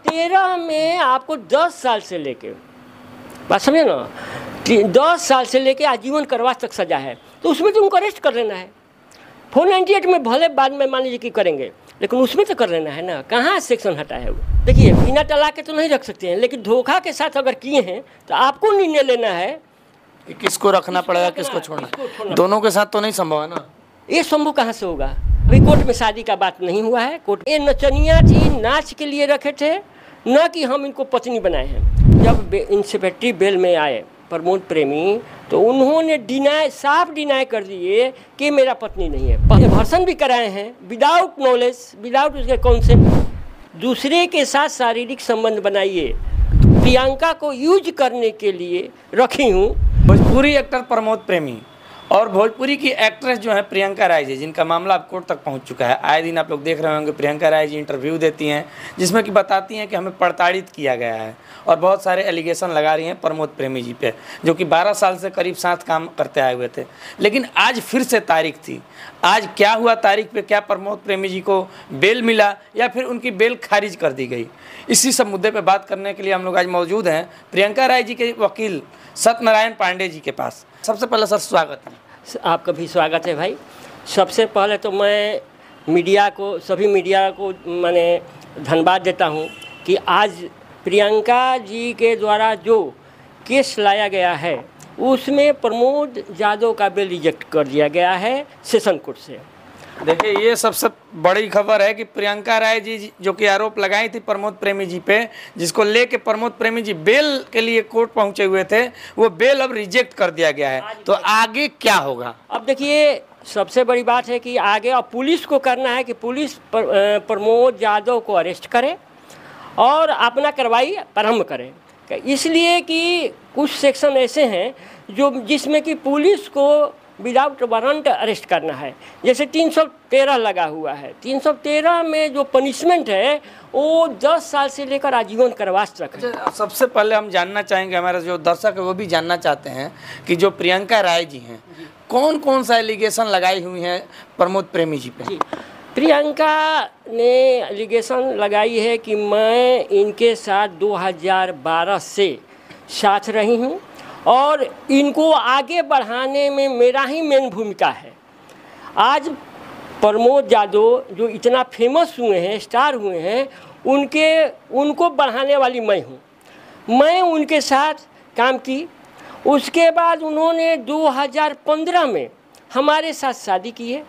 13 में आपको 10 साल से लेके, बात समझे ना, 10 साल से लेके आजीवन कारावास तक सजा है, तो उसमें तो उनको अरेस्ट कर लेना है। 498 में भले बाद में मान लीजिए कि करेंगे, लेकिन उसमें तो कर लेना है ना। कहाँ सेक्शन हटा है वो? देखिए, बिना तलाक के तो नहीं रख सकते हैं, लेकिन धोखा के साथ अगर किए हैं तो आपको निर्णय लेना है कि किसको रखना पड़ेगा, किसको छोड़ना। दोनों के साथ तो नहीं संभव है ना। ये संभव कहाँ से होगा? अभी कोर्ट में शादी का बात नहीं हुआ है। कोर्ट ये नचनिया थी, नाच के लिए रखे थे, न कि हम इनको पत्नी बनाए हैं। जब इंस्पेक्टरी बेल में आए प्रमोद प्रेमी, तो उन्होंने साफ डिनाई कर दिए कि मेरा पत्नी नहीं है। भर्सन भी कराए हैं विदाउट नॉलेज, विदाउट उसके कॉन्सेंट। दूसरे के साथ शारीरिक संबंध बनाइए, प्रियंका को यूज करने के लिए रखी हूँ। भोजपुरी एक्टर प्रमोद प्रेमी और भोजपुरी की एक्ट्रेस जो है प्रियंका राय जी, जिनका मामला अब कोर्ट तक पहुंच चुका है। आए दिन आप लोग देख रहे होंगे प्रियंका राय जी इंटरव्यू देती हैं, जिसमें कि बताती हैं कि हमें प्रताड़ित किया गया है, और बहुत सारे एलिगेशन लगा रही हैं प्रमोद प्रेमी जी पे, जो कि 12 साल से करीब साथ काम करते आए हुए थे। लेकिन आज फिर से तारीख थी। आज क्या हुआ तारीख पे? क्या प्रमोद प्रेमी जी को बेल मिला या फिर उनकी बेल खारिज कर दी गई? इसी सब मुद्दे पे बात करने के लिए हम लोग आज मौजूद हैं प्रियंका राय जी के वकील सत्यनारायण पांडे जी के पास। सबसे पहले सर स्वागत है। आपका भी स्वागत है भाई। सबसे पहले तो मैं मीडिया को, सभी मीडिया को मैंने धन्यवाद देता हूं कि आज प्रियंका जी के द्वारा जो केस लाया गया है उसमें प्रमोद यादव का बेल रिजेक्ट कर दिया गया है सेशन कोर्ट से। देखिए, ये सबसे बड़ी खबर है कि प्रियंका राय जी जो कि आरोप लगाई थी प्रमोद प्रेमी जी पे, जिसको लेके प्रमोद प्रेमी जी बेल के लिए कोर्ट पहुंचे हुए थे, वो बेल अब रिजेक्ट कर दिया गया है। तो आगे क्या होगा? अब देखिए, सबसे बड़ी बात है कि आगे अब पुलिस को करना है कि पुलिस प्रमोद यादव को अरेस्ट करे और अपना कार्रवाई प्रारंभ करे। इसलिए कि कुछ सेक्शन ऐसे हैं जो जिसमें कि पुलिस को विदाउट वारंट अरेस्ट करना है। जैसे 313 लगा हुआ है। 313 में जो पनिशमेंट है वो 10 साल से लेकर आजीवन कारावास तक है। सबसे पहले हम जानना चाहेंगे, हमारे जो दर्शक है वो भी जानना चाहते हैं कि जो प्रियंका राय जी हैं, कौन कौन सा एलिगेशन लगाई हुई है प्रमोद प्रेमी जी पे? प्रियंका ने एलिगेशन लगाई है कि मैं इनके साथ 2012 से साथ रही हूँ और इनको आगे बढ़ाने में मेरा ही मेन भूमिका है। आज प्रमोद यादव जो इतना फेमस हुए हैं, स्टार हुए हैं, उनको बढ़ाने वाली मैं हूँ। मैं उनके साथ काम की। उसके बाद उन्होंने 2015 में हमारे साथ शादी की है।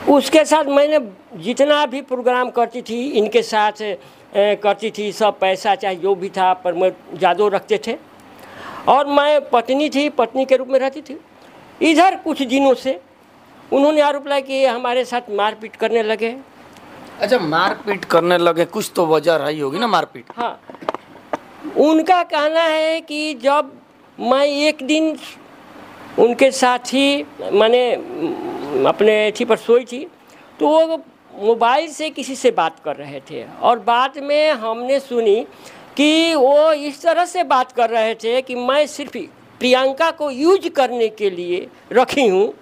उसके साथ मैंने जितना भी प्रोग्राम करती थी इनके साथ करती थी, सब पैसा चाहे जो भी था प्रमोद यादव रखते थे और मैं पत्नी थी, पत्नी के रूप में रहती थी। इधर कुछ दिनों से उन्होंने आरोप लगाया कि हमारे साथ मारपीट करने लगे। अच्छा, मारपीट करने लगे, कुछ तो वजह रही होगी ना मारपीट? हाँ, उनका कहना है कि जब मैं एक दिन उनके साथ ही मैंने अपने थी पर सोई थी, तो वो मोबाइल से किसी से बात कर रहे थे और बाद में हमने सुनी कि वो इस तरह से बात कर रहे थे कि मैं सिर्फ प्रियंका को यूज करने के लिए रखी हूँ।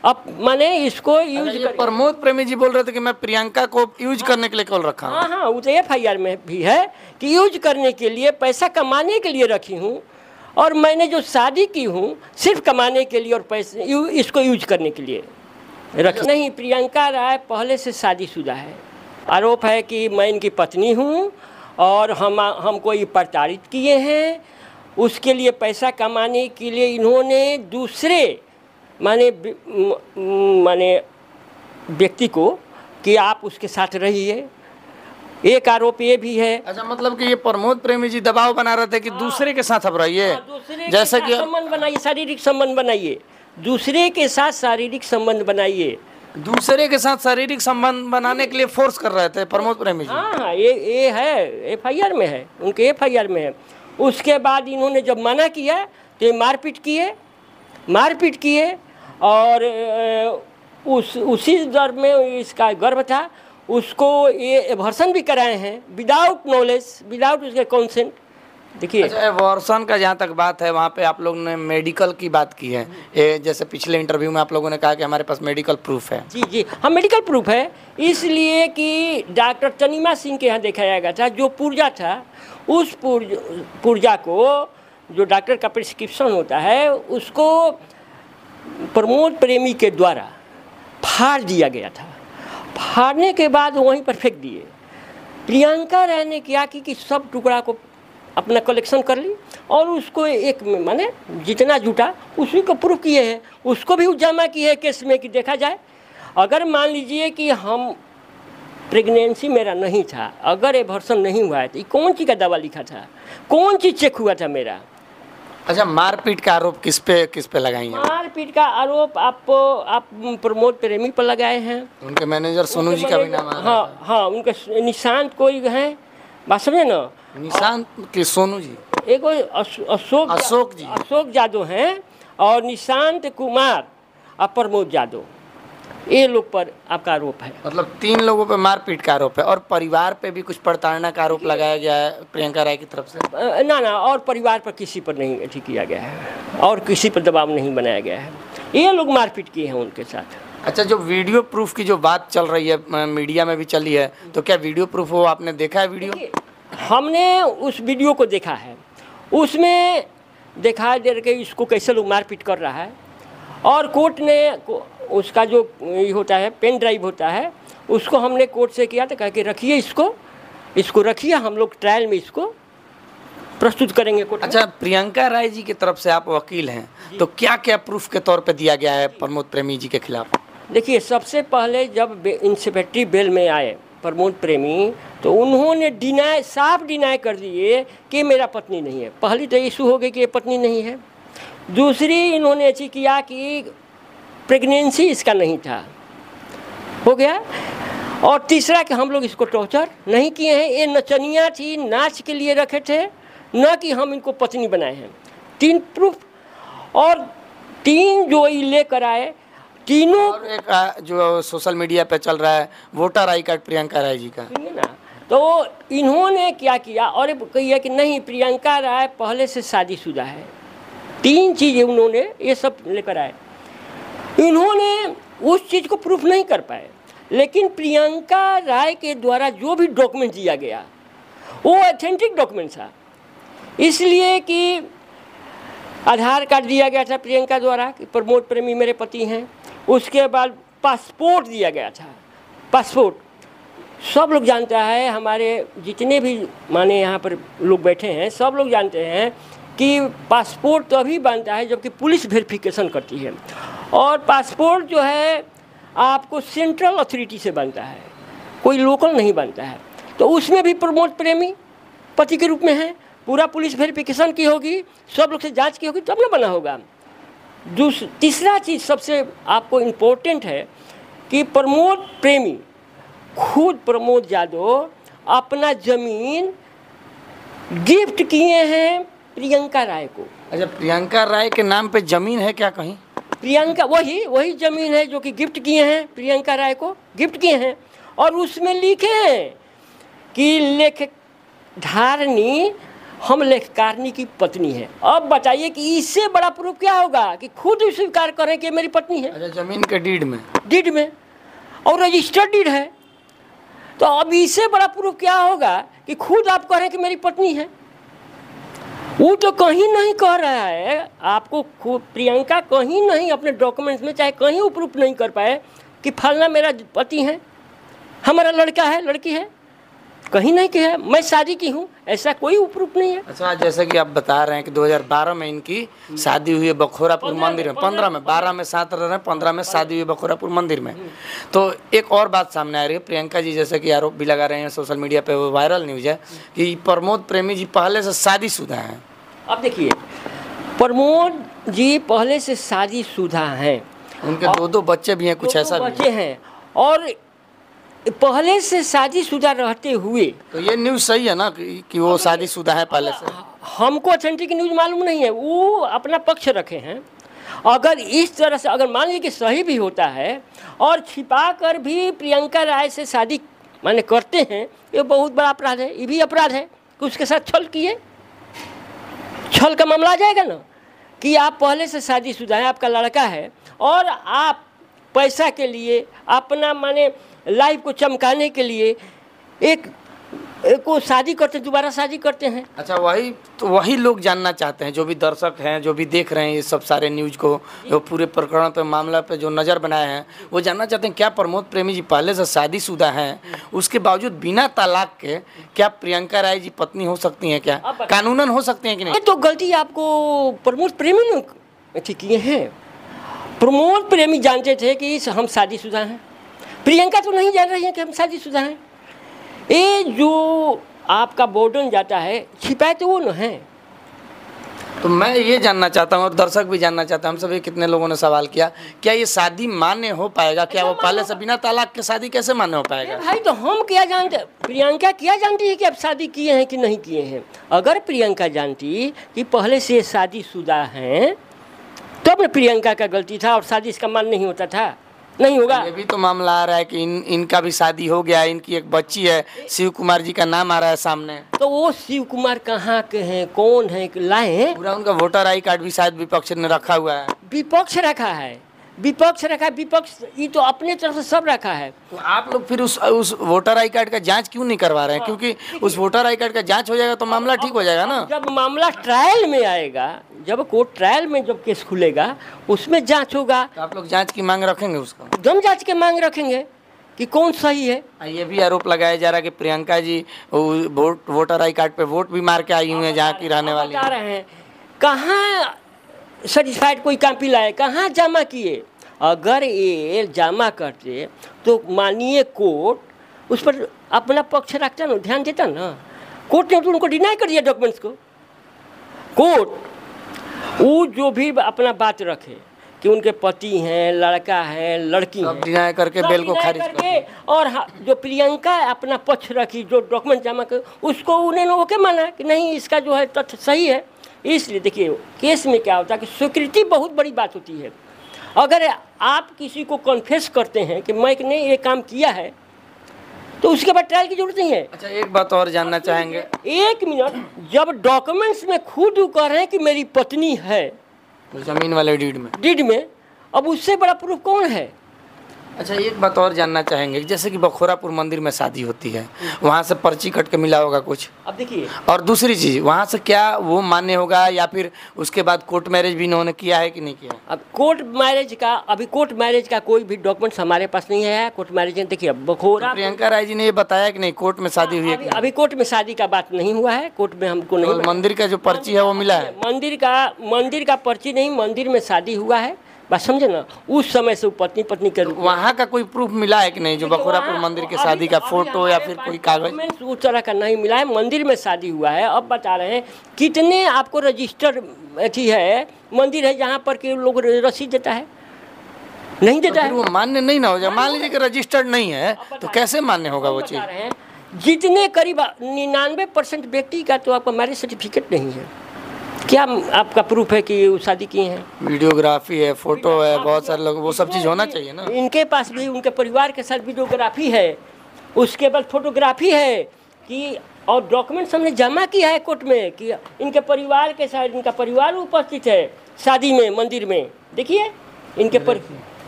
अब मैंने इसको यूज कर, प्रमोद प्रेमी जी बोल रहे थे कि मैं प्रियंका को यूज करने के लिए कॉल रखा हूँ। हाँ, वो तो FIR में भी है कि यूज करने के लिए, पैसा कमाने के लिए रखी हूँ और मैंने जो शादी की हूँ सिर्फ कमाने के लिए और पैसे इसको यूज करने के लिए रखी नहीं। प्रियंका राय पहले से शादीशुदा है। आरोप है कि मैं इनकी पत्नी हूँ और हमको ये प्रताड़ित किए हैं। उसके लिए पैसा कमाने के लिए इन्होंने दूसरे माने व्यक्ति को कि आप उसके साथ रहिए। एक आरोप ये भी है। अच्छा, मतलब कि ये प्रमोद प्रेमी जी दबाव बना रहे थे कि दूसरे के साथ अब रहिए, जैसे कि संबंध बनाइए, शारीरिक संबंध बनाइए, दूसरे के साथ शारीरिक संबंध बनाइए। दूसरे के साथ शारीरिक संबंध बनाने के लिए फोर्स कर रहे थे प्रमोद प्रेमी जी। हाँ, ये है, FIR में है, उनके FIR में है। उसके बाद इन्होंने जब मना किया तो ये मारपीट किए और उसी दर में इसका गर्भ था, उसको ये एवर्सन भी कराए हैं विदाउट नॉलेज, विदाउट उसके कॉन्सेंट। देखिए अच्छा, एबॉर्शन का जहाँ तक बात है, वहाँ पे आप लोग ने मेडिकल की बात की है। जैसे पिछले इंटरव्यू में आप लोगों ने कहा कि हमारे पास मेडिकल प्रूफ है। जी जी, हाँ मेडिकल प्रूफ है, इसलिए कि डॉक्टर तनीमा सिंह के यहाँ दिखाया गया था। जो पुर्जा था, उस पुर्जा को, जो डॉक्टर का प्रिस्क्रिप्शन होता है, उसको प्रमोद प्रेमी के द्वारा फाड़ दिया गया था। फाड़ने के बाद वहीं पर फेंक दिए। प्रियंका राय ने क्या कि सब टुकड़ा को अपना कलेक्शन कर ली और उसको एक माने जितना जुटा उसी को प्रूफ किए हैं, उसको भी जमा किए हैं केस में कि देखा जाए। अगर मान लीजिए कि हम प्रेगनेंसी मेरा नहीं था, अगर एबॉर्शन नहीं हुआ है, तो कौन चीज़ का दवा लिखा था, कौन चीज़ चेक हुआ था मेरा। अच्छा, मारपीट का आरोप किस पे लगाई है? मारपीट का आरोप आप प्रमोद प्रेमी पर लगाए हैं। उनके मैनेजर सोनू जी का भी नाम आ रहा है। हाँ हाँ, उनके निशांत कोई हैं, बात समझे ना, निशांत के सोनू जी, एक अशोक यादव हैं, और निशांत कुमार और प्रमोद यादव, ये लोग पर आपका आरोप है। मतलब 3 लोगों पे मारपीट का आरोप है। और परिवार पे भी कुछ प्रताड़ना का आरोप लगाया गया है प्रियंका राय की तरफ से? ना, और परिवार पर किसी पर नहीं ठीक किया गया है और किसी पर दबाव नहीं बनाया गया है। ये लोग मारपीट किए हैं उनके साथ। अच्छा, जो वीडियो प्रूफ की जो बात चल रही है, मीडिया में भी चली है, तो क्या वीडियो प्रूफ हो? आपने देखा है वीडियो? हमने उस वीडियो को देखा है, उसमें दिखाई दे रहा है इसको कैसे लोग मारपीट कर रहा है। और कोर्ट ने उसका जो ये होता है पेन ड्राइव होता है, उसको हमने कोर्ट से किया तो कहा कि रखिए, इसको रखिए, हम लोग ट्रायल में इसको प्रस्तुत करेंगे कोर्ट में। अच्छा, प्रियंका राय जी की तरफ से आप वकील हैं, तो क्या क्या प्रूफ के तौर पे दिया गया है प्रमोद प्रेमी जी के खिलाफ? देखिए, सबसे पहले जब इंस्पेक्टरी बेल में आए प्रमोद प्रेमी, तो उन्होंने साफ डिनाई कर दिए कि मेरा पत्नी नहीं है। पहली तो इशू हो गई कि ये पत्नी नहीं है। दूसरी, इन्होंने ऐसी किया कि प्रेगनेंसी इसका नहीं था, हो गया। और तीसरा कि हम लोग इसको टॉर्चर नहीं किए हैं, ये नचनिया थी, नाच के लिए रखे थे, न कि हम इनको पत्नी बनाए हैं। 3 प्रूफ, और 3 जो ये लेकर आए, तीनों। और एक जो सोशल मीडिया पे चल रहा है voter I card Priyanka Rai ji का, सुनिए ना, तो इन्होंने क्या किया और कही कि नहीं, प्रियंका राय पहले से शादीशुदा है। 3 चीज़ें उन्होंने ये सब लेकर आए। इन्होंने उस चीज़ को प्रूफ नहीं कर पाए, लेकिन प्रियंका राय के द्वारा जो भी डॉक्यूमेंट दिया गया वो ऑथेंटिक डॉक्यूमेंट था। इसलिए कि आधार कार्ड दिया गया था प्रियंका द्वारा कि प्रमोद प्रेमी मेरे पति हैं। उसके बाद पासपोर्ट दिया गया था। पासपोर्ट सब लोग जानता है, हमारे जितने भी माने यहाँ पर लोग बैठे हैं सब लोग जानते हैं कि पासपोर्ट तो अभी बनता है जबकि पुलिस वेरिफिकेशन करती है। और पासपोर्ट जो है आपको सेंट्रल अथॉरिटी से बनता है, कोई लोकल नहीं बनता है। तो उसमें भी प्रमोद प्रेमी पति के रूप में है। पूरा पुलिस वेरिफिकेशन की होगी, सब लोग से जांच की होगी, तब ना बना होगा। तीसरा चीज़ सबसे आपको इम्पोर्टेंट है कि प्रमोद प्रेमी खुद प्रमोद यादव अपना ज़मीन गिफ्ट किए हैं प्रियंका राय को। अच्छा, प्रियंका राय के नाम पे ज़मीन है क्या कहीं? प्रियंका वही ज़मीन है जो कि गिफ्ट किए हैं, प्रियंका राय को गिफ्ट किए हैं। और उसमें लिखे हैं कि लेखधारणी हम लेखकारनी की पत्नी है। अब बताइए कि इससे बड़ा प्रूफ क्या होगा कि खुद स्वीकार करें कि मेरी पत्नी है। अच्छा, ज़मीन के डीड में और रजिस्टर्ड डीड है। तो अब इससे बड़ा प्रूफ क्या होगा कि खुद आप कह रहे हैं कि मेरी पत्नी है। वो तो कहीं नहीं कह रहा है आपको, खुद प्रियंका कहीं नहीं अपने डॉक्यूमेंट्स में चाहे कहीं वो प्रूफ नहीं कर पाए कि फलना मेरा पति है, हमारा लड़का है, लड़की है, कहीं नहीं कि है मैं शादी की हूँ, ऐसा कोई प्रूफ नहीं है। अच्छा, जैसे कि आप बता रहे हैं कि 2012 में इनकी शादी हुई है बखोरापुर मंदिर में, 15 में, 12 में साथ रह रहे हैं, 15 में शादी हुई बखोरापुर मंदिर में। तो एक और बात सामने आ रही है, प्रियंका जी जैसे कि आरोप भी लगा रहे हैं सोशल मीडिया पे, वो वायरल न्यूज़ है कि प्रमोद प्रेमी जी पहले से शादीशुदा हैं। अब देखिए, प्रमोद जी पहले से शादीशुदा हैं, उनके 2 बच्चे भी हैं, कुछ ऐसा भी बच्चे हैं, और पहले से शादीशुदा रहते हुए। तो ये न्यूज़ सही है ना कि वो शादीशुदा है पहले से? हमको ऑथेंटिक न्यूज़ मालूम नहीं है, वो अपना पक्ष रखे हैं। अगर इस तरह से अगर मान लीजिए कि सही भी होता है और छिपा कर भी प्रियंका राय से शादी माने करते हैं, ये बहुत बड़ा अपराध है। ये भी अपराध है कि उसके साथ छल किए। छल का मामला आ जाएगा ना कि आप पहले से शादीशुदा हैं, आपका लड़का है और आप पैसा के लिए अपना माने लाइफ को चमकाने के लिए एक को शादी करते, दोबारा शादी करते हैं। अच्छा, वही लोग जानना चाहते हैं, जो भी दर्शक हैं, जो भी देख रहे हैं ये सब सारे न्यूज को, जो पूरे प्रकरण पे मामला पे जो नज़र बनाए हैं, वो जानना चाहते हैं क्या प्रमोद प्रेमी जी पहले से शादीशुदा हैं, उसके बावजूद बिना तलाक के क्या प्रियंका राय जी पत्नी हो सकती हैं, क्या कानूनन हो सकती हैं कि नहीं? तो गलती आपको प्रमोद प्रेमी ने किए हैं। प्रमोद प्रेमी जानते थे कि हम शादीशुदा हैं, प्रियंका तो नहीं जान रही है कि हम शादीशुदा हैं। ये जो आपका बोर्डन जाता है छिपाए तो वो न है। तो मैं ये जानना चाहता हूँ और दर्शक भी जानना चाहता है, हम सभी कितने लोगों ने सवाल किया, क्या ये शादी मान्य हो पाएगा? क्या वो पहले से बिना तलाक के शादी कैसे मान्य हो पाएगा? भाई तो हम क्या जानते, प्रियंका क्या जानती है कि आप शादी किए हैं कि नहीं किए हैं? अगर प्रियंका जानती कि पहले से शादीशुदा हैं तब न प्रियंका का गलती था और शादी इसका मान नहीं होता था, नहीं होगा। ये भी तो मामला आ रहा है कि इनका भी शादी हो गया, इनकी एक बच्ची है, शिव कुमार जी का नाम आ रहा है सामने। तो वो शिव कुमार कहाँ के हैं, कौन है, लाए हैं? पूरा उनका वोटर आई कार्ड भी शायद विपक्ष ने रखा हुआ है। विपक्ष रखा है, विपक्ष रखा है, विपक्ष ये तो अपने तरफ से सब रखा है। तो आप लोग फिर उस वोटर आई कार्ड का जांच क्यों नहीं करवा रहे हैं? क्योंकि उस वोटर आई कार्ड का जांच हो जाएगा तो मामला ठीक हो जाएगा ना। जब मामला ट्रायल में आएगा, जब कोर्ट ट्रायल में जब केस खुलेगा उसमें जांच होगा। तो आप लोग जांच की मांग रखेंगे उसका? एकदम जांच के मांग रखेंगे कि कौन सही है। ये भी आरोप लगाया जा रहा है कि Priyanka ji voter I card पे वोट भी मार के आई हुई है जहाँ की रहने वाली। बता रहे हैं कहाँ सर्टिफाइड कोई कॉपी लाए, कहाँ जमा किए? अगर ये जमा करते तो माननीय कोर्ट उस पर अपना पक्ष रखता ना, ध्यान देता ना। कोर्ट ने तो उनको डिनाई कर दिया डॉक्यूमेंट्स को। कोर्ट वो जो भी अपना बात रखे कि उनके पति हैं, लड़का है, लड़की है, डिनाई करके बेल को खारिज करके, और जो प्रियंका अपना पक्ष रखी, जो डॉक्यूमेंट जमा कर, उसको उन्हें लोगों के माना कि नहीं इसका जो है तथ्य सही है। इसलिए देखिए केस में क्या होता है कि स्वीकृति बहुत बड़ी बात होती है। अगर आप किसी को कन्फेस करते हैं कि मैंने ये काम किया है तो उसके बाद ट्रायल की जरूरत नहीं है। अच्छा, एक बात और जानना चाहेंगे। एक मिनट, जब डॉक्यूमेंट्स में खुद कह रहे हैं कि मेरी पत्नी है, जमीन वाले डीड में, अब उससे बड़ा प्रूफ कौन है? अच्छा, एक बात और जानना चाहेंगे, जैसे कि बखोरापुर मंदिर में शादी होती है, वहाँ से पर्ची कट के मिला होगा कुछ। अब देखिए, और दूसरी चीज़, वहाँ से क्या वो मान्य होगा या फिर उसके बाद कोर्ट मैरिज भी इन्होंने किया है कि नहीं किया? अब कोर्ट मैरिज का कोई भी डॉक्यूमेंट्स हमारे पास नहीं है। कोर्ट मैरिज देखिए बखोरा, तो प्रियंका राय जी ने ये बताया कि नहीं कोर्ट में शादी हुई है? अभी कोर्ट में शादी का बात नहीं हुआ है, कोर्ट में हमको नहीं। मंदिर का जो पर्ची है वो मिला है? मंदिर का पर्ची नहीं, मंदिर में शादी हुआ है, बात समझे ना। उस समय से पत्नी के रूप में वहाँ का कोई प्रूफ मिला है कि नहीं, जो बखोरापुर मंदिर के शादी का फोटो या फिर कोई कागज? उस तरह का नहीं मिला है। मंदिर में शादी हुआ है। अब बता रहे हैं कितने आपको रजिस्टर अथी है, मंदिर है जहाँ पर कि लोग रसीद देता है, नहीं देता है, वो मान्य नहीं ना हो जाए। मान लीजिए कि रजिस्टर्ड नहीं है तो कैसे मान्य होगा वो चीज़? जितने करीब 99% व्यक्ति का तो आपका मैरिज सर्टिफिकेट नहीं है। क्या आपका प्रूफ है कि वो शादी किए हैं? वीडियोग्राफी है, फोटो है, बहुत सारे लोग, वो सब चीज़ होना चाहिए ना। इनके पास भी उनके परिवार के साथ वीडियोग्राफी है, उसके बाद फोटोग्राफी है कि और डॉक्यूमेंट्स हमने जमा किया है कोर्ट में कि इनके परिवार के साथ, इनका परिवार उपस्थित है शादी में, मंदिर में। देखिए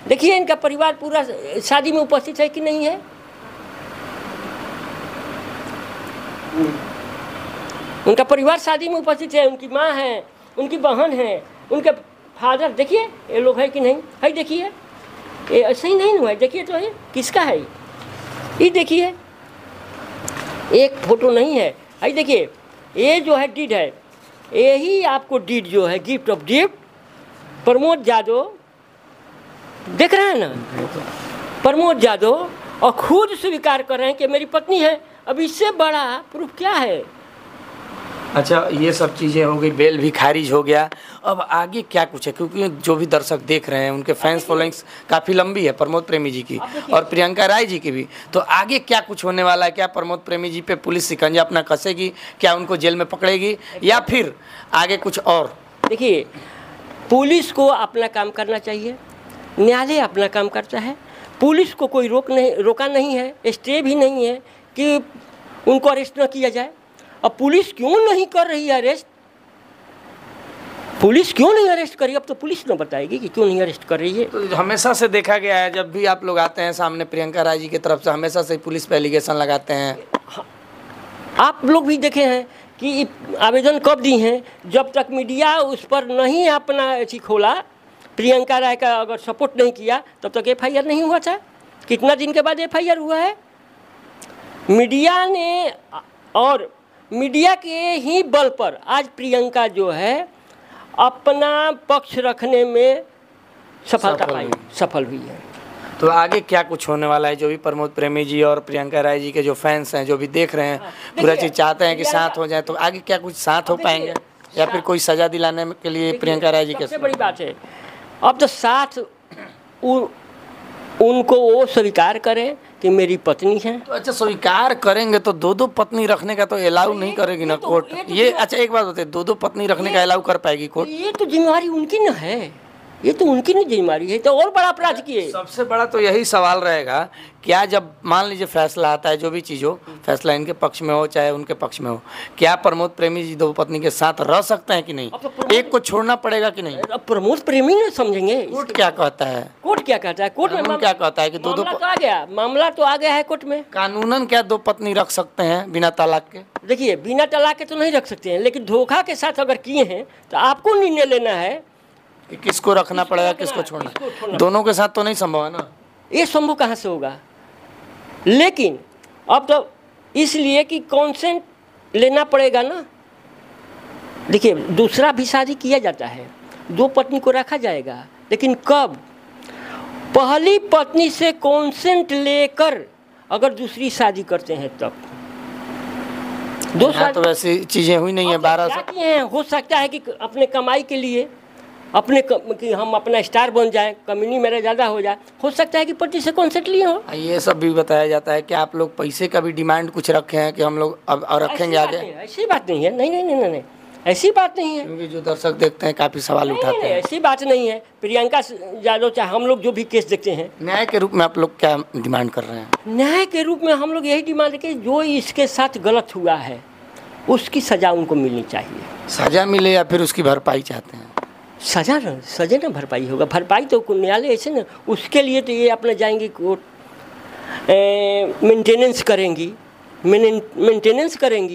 देखिए इनका परिवार पूरा शादी में उपस्थित है कि नहीं है। उनका परिवार शादी में उपस्थित है, उनकी माँ है, उनकी बहन है, उनके फादर, देखिए ये लोग है कि नहीं है। देखिए ये ऐसे ही नहीं हुआ है, देखिए तो ये किसका है, ये देखिए एक फोटो नहीं है। है देखिए ये जो है डीड है, यही आपको डीड जो है gift of gift Pramod Yadav, देख रहे हैं ना, प्रमोद यादव, और खुद स्वीकार कर रहे हैं कि मेरी पत्नी है। अब इससे बड़ा प्रूफ क्या है? अच्छा, ये सब चीज़ें हो गई, बेल भी खारिज हो गया, अब आगे क्या कुछ है? क्योंकि जो भी दर्शक देख रहे हैं उनके फैंस फॉलोइंग्स काफ़ी लंबी है प्रमोद प्रेमी जी की और प्रियंका राय जी की भी। तो आगे क्या कुछ होने वाला है? क्या प्रमोद प्रेमी जी पे पुलिस शिकंजा अपना कसेगी? क्या उनको जेल में पकड़ेगी या फिर आगे कुछ और? देखिए पुलिस को अपना काम करना चाहिए, न्यायालय अपना काम करता है, पुलिस को कोई रोका नहीं है, स्टे भी नहीं है कि उनको अरेस्ट न किया जाए। अब पुलिस क्यों नहीं कर रही है अरेस्ट? पुलिस क्यों नहीं अरेस्ट करी? अब तो पुलिस न बताएगी कि क्यों नहीं अरेस्ट कर रही है। तो हमेशा से देखा गया है, जब भी आप लोग आते हैं सामने प्रियंका राय जी की तरफ से हमेशा से पुलिस पे एलिगेशन लगाते हैं। आप लोग भी देखे हैं कि आवेदन कब दी हैं, जब तक मीडिया उस पर नहीं अपना अथी खोला, प्रियंका राय का अगर सपोर्ट नहीं किया, तब तक एफआईआर नहीं हुआ था। कितना दिन के बाद एफआईआर हुआ है? मीडिया ने, और मीडिया के ही बल पर आज प्रियंका जो है अपना पक्ष रखने में सफल हुई है। तो आगे क्या कुछ होने वाला है? जो भी प्रमोद प्रेमी जी और प्रियंका राय जी के जो फैंस हैं, जो भी देख रहे हैं, पूरा चीज चाहते हैं कि साथ हो जाए, तो आगे क्या कुछ साथ हो पाएंगे या फिर कोई सजा दिलाने के लिए प्रियंका राय जी के? सबसे बड़ी बात है, अब तो साथ उनको वो स्वीकार करें कि मेरी पत्नी है। तो अच्छा, स्वीकार करेंगे तो दो पत्नी रखने का तो अलाउ नहीं करेगी ना कोर्ट? ये अच्छा एक बात बताइए, दो पत्नी रखने का अलाउ कर पाएगी कोर्ट? ये तो जिम्मेवारी उनकी न है, ये तो उनकी नहीं जिम्मेवारी है, तो और बड़ा अपराध किए। सबसे बड़ा तो यही सवाल रहेगा, क्या जब मान लीजिए फैसला आता है, जो भी चीज़ हो, फैसला इनके पक्ष में हो चाहे उनके पक्ष में हो, क्या प्रमोद प्रेमी जी दो पत्नी के साथ रह सकते हैं कि नहीं? एक को छोड़ना पड़ेगा कि नहीं? अब प्रमोद प्रेमी ने समझेंगे। कोर्ट क्या कहता है? कोर्ट क्या कहता है? कोर्ट में क्या कहता है कि दो मामला तो आ गया है कोर्ट में। कानूनन क्या दो पत्नी रख सकते हैं बिना तलाक के? देखिए, बिना तलाक के तो नहीं रख सकते हैं, लेकिन धोखा के साथ अगर किए हैं तो आपको निर्णय लेना है कि किसको रखना पड़ेगा, किसको छोड़ना। दोनों के साथ तो नहीं संभव है ना। ये संभव कहाँ से होगा? लेकिन अब तो इसलिए कि कॉन्सेंट लेना पड़ेगा ना। देखिए, दूसरा भी शादी किया जाता है, दो पत्नी को रखा जाएगा, लेकिन कब? पहली पत्नी से कॉन्सेंट लेकर अगर दूसरी शादी करते हैं तब। दो साल तो वैसी चीजें हुई नहीं है। 12 साल किए हैं। हो सकता है कि अपने कमाई के लिए, कि हम अपना स्टार बन जाए, कम्युनिटी मेरा ज़्यादा हो जाए, हो सकता है कि पति से कॉन्सेंट लिए हो। ये सब भी बताया जाता है कि आप लोग पैसे का भी डिमांड कुछ रखे हैं कि हम लोग अब और रखेंगे आगे? ऐसी बात नहीं है, नहीं, ऐसी बात नहीं है। क्योंकि जो दर्शक देखते हैं काफ़ी सवाल उठाते हैं। ऐसी बात नहीं है। प्रियंका यादव चाहे हम लोग जो भी केस देखते हैं, न्याय के रूप में आप लोग क्या डिमांड कर रहे हैं? न्याय के रूप में हम लोग यही डिमांड है कि जो इसके साथ गलत हुआ है उसकी सज़ा उनको मिलनी चाहिए। सज़ा मिले या फिर उसकी भरपाई चाहते हैं? सजा ना भरपाई होगा। भरपाई तो न्यायालय ऐसे ना, उसके लिए तो ये अपना जाएंगी कोर्ट, मेंटेनेंस करेंगी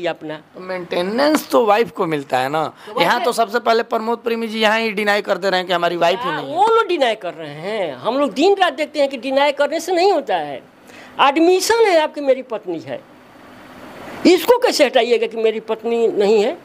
अपना। तो मेंटेनेंस तो वाइफ को मिलता है ना। यहाँ तो सबसे पहले प्रमोद प्रेमी जी यहाँ ही डिनाई कर दे रहे हैं कि हमारी वाइफ ही नहीं है। वो लोग डिनाई कर रहे हैं, हम लोग दिन रात देखते हैं कि डिनाई करने से नहीं होता है। एडमिशन है आपकी मेरी पत्नी है, इसको कैसे हटाइएगा कि मेरी पत्नी नहीं है?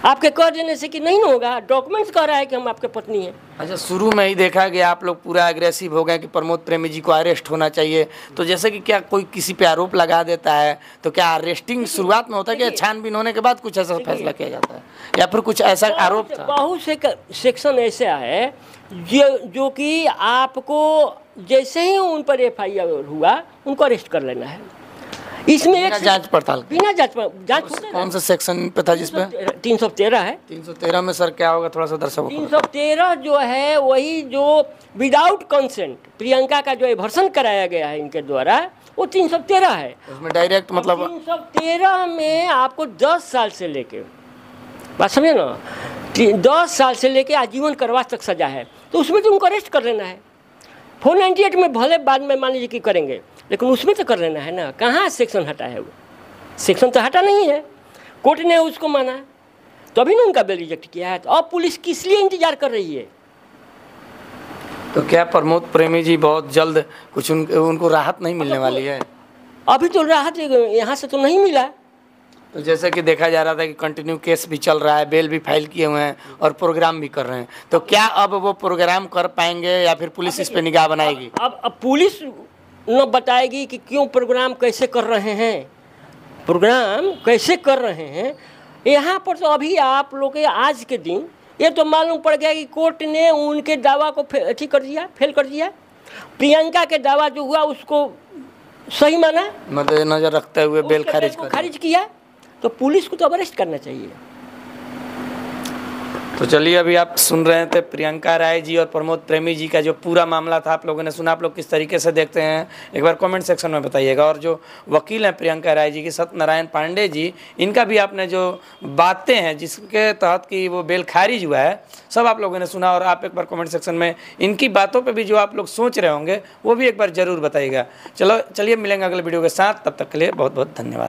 आपके कह देने से कि नहीं होगा। डॉक्यूमेंट्स कह रहा है कि हम आपके पत्नी हैं। अच्छा, शुरू में ही देखा गया आप लोग पूरा एग्रेसिव हो गए कि प्रमोद प्रेमी जी को अरेस्ट होना चाहिए। तो जैसे कि क्या कोई किसी पे आरोप लगा देता है तो क्या अरेस्टिंग शुरुआत में होता है कि छानबीन होने के बाद कुछ ऐसा फैसला किया जाता है, या फिर कुछ ऐसा आरोप था? बहुत से सेक्शन ऐसे है जो कि आपको जैसे ही उन पर एफआईआर हुआ उनको अरेस्ट कर लेना है। इसमें एक जांच पड़ताल, बिना जांच कौन सा सेक्शन पे था जिसपे? 313 है। 313 में सर क्या होगा, थोड़ा सा दर्शकों को? 313 जो है वही जो विदाउट कंसेंट प्रियंका का जो एवर्सन कराया गया है इनके द्वारा, वो 313 है। उसमें डायरेक्ट मतलब 313 में आपको 10 साल से लेके, बात समझे ना, 10 साल से लेके आजीवन कारावास तक सजा है। तो उसमें तो उनको अरेस्ट कर लेना है। 498 में भले बाद में मान लीजिए कि करेंगे, लेकिन उसमें तो कर लेना है ना। कहाँ सेक्शन हटा है? वो सेक्शन तो हटा नहीं है, कोर्ट ने उसको माना है, तभी ना उनका बिल रिजेक्ट किया है। तो अब पुलिस किस लिए इंतजार कर रही है? तो क्या प्रमोद प्रेमी जी बहुत जल्द कुछ उनको राहत नहीं मिलने वाली है? अभी तो राहत यहाँ से तो नहीं मिला। तो जैसे कि देखा जा रहा था कि कंटिन्यू केस भी चल रहा है, बेल भी फाइल किए हुए हैं और प्रोग्राम भी कर रहे हैं, तो क्या अब वो प्रोग्राम कर पाएंगे या फिर पुलिस इस पे निगाह बनाएगी? अब पुलिस न बताएगी कि क्यों प्रोग्राम कैसे कर रहे हैं, प्रोग्राम कैसे कर रहे हैं। यहाँ पर तो अभी आप लोग के आज के दिन ये तो मालूम पड़ गया कि कोर्ट ने उनके दावा को फेल कर दिया। प्रियंका के दावा जो हुआ उसको सही माना, मद्देनजर रखते हुए बेल खारिज किया। तो पुलिस को तो अब अरेस्ट करना चाहिए। तो चलिए, अभी आप सुन रहे थे प्रियंका राय जी और प्रमोद प्रेमी जी का जो पूरा मामला था, आप लोगों ने सुना। आप लोग किस तरीके से देखते हैं एक बार कमेंट सेक्शन में बताइएगा। और जो वकील हैं प्रियंका राय जी की, सत्यनारायण पांडे जी, इनका भी आपने जो बातें हैं जिसके तहत कि वो बेल खारिज हुआ है, सब आप लोगों ने सुना। और आप एक बार कमेंट सेक्शन में इनकी बातों पर भी जो आप लोग सोच रहे होंगे वो भी एक बार ज़रूर बताइएगा। चलिए मिलेंगे अगले वीडियो के साथ, तब तक के लिए बहुत बहुत धन्यवाद।